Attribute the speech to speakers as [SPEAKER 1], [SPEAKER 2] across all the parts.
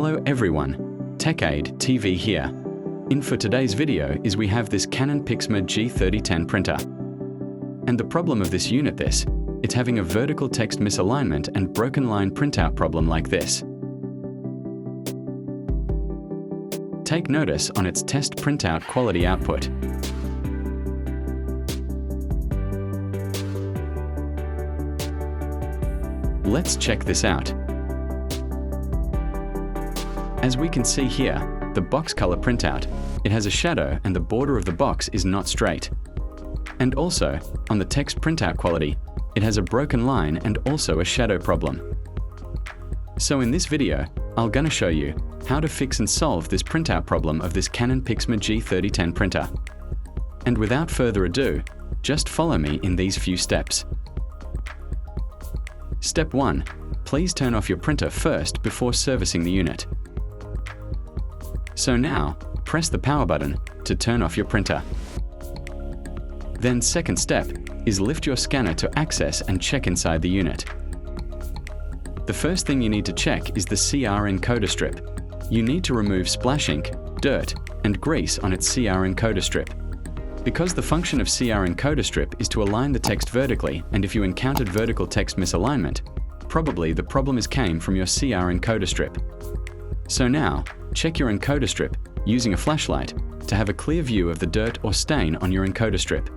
[SPEAKER 1] Hello everyone, TechAid TV here. In for today's video is we have this Canon Pixma G3010 printer. And the problem of this unit it's having a vertical text misalignment and broken line printout problem like this. Take notice on its test printout quality output. Let's check this out. As we can see here, the box color printout, it has a shadow and the border of the box is not straight. And also, on the text printout quality, it has a broken line and also a shadow problem. So in this video, I'm gonna show you how to fix and solve this printout problem of this Canon Pixma G3010 printer. And without further ado, just follow me in these few steps. Step 1. Please turn off your printer first before servicing the unit. So now, press the power button to turn off your printer. Then second step is lift your scanner to access and check inside the unit. The first thing you need to check is the CR encoder strip. You need to remove splash ink, dirt, and grease on its CR encoder strip. Because the function of CR encoder strip is to align the text vertically, and if you encountered vertical text misalignment, probably the problem came from your CR encoder strip. So now, check your encoder strip using a flashlight to have a clear view of the dirt or stain on your encoder strip.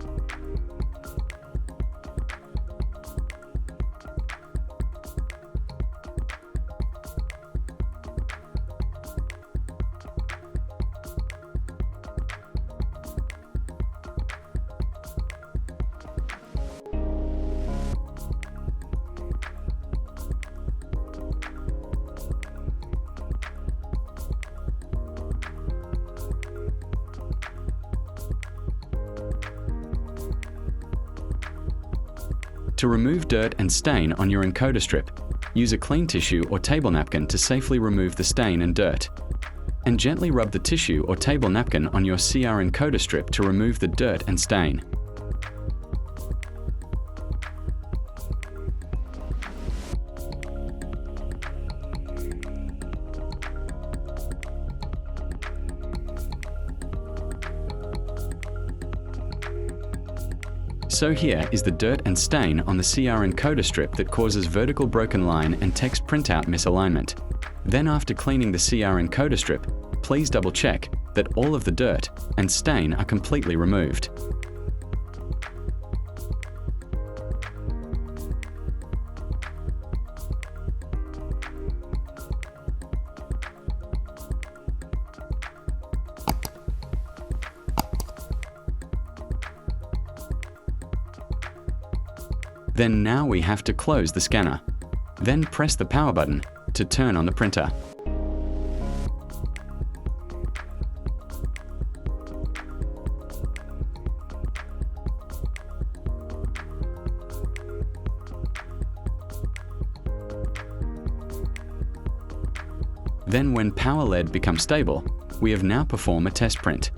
[SPEAKER 1] To remove dirt and stain on your encoder strip, use a clean tissue or table napkin to safely remove the stain and dirt. And gently rub the tissue or table napkin on your CR encoder strip to remove the dirt and stain. So here is the dirt and stain on the CR encoder strip that causes vertical broken line and text printout misalignment. Then after cleaning the CR encoder strip, please double check that all of the dirt and stain are completely removed. Then now we have to close the scanner. Then press the power button to turn on the printer. Then when power LED becomes stable, we have now performed a test print.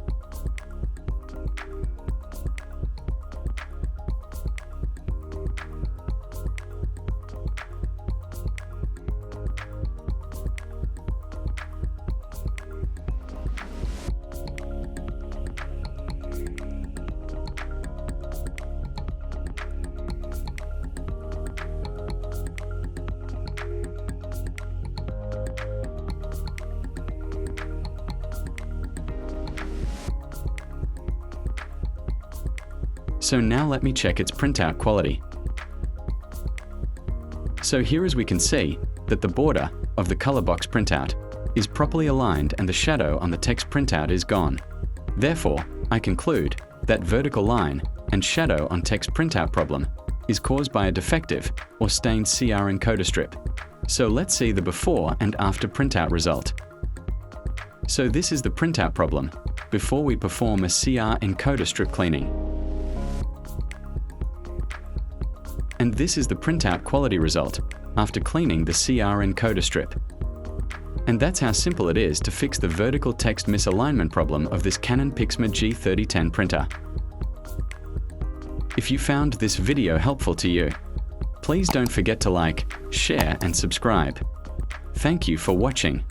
[SPEAKER 1] So now let me check its printout quality. So here as we can see that the border of the color box printout is properly aligned and the shadow on the text printout is gone. Therefore, I conclude that vertical line and shadow on text printout problem is caused by a defective or stained CR encoder strip. So let's see the before and after printout result. So this is the printout problem before we perform a CR encoder strip cleaning. And this is the printout quality result after cleaning the CR encoder strip. And that's how simple it is to fix the vertical text misalignment problem of this Canon Pixma G3010 printer. If you found this video helpful to you, please don't forget to like, share and subscribe. Thank you for watching.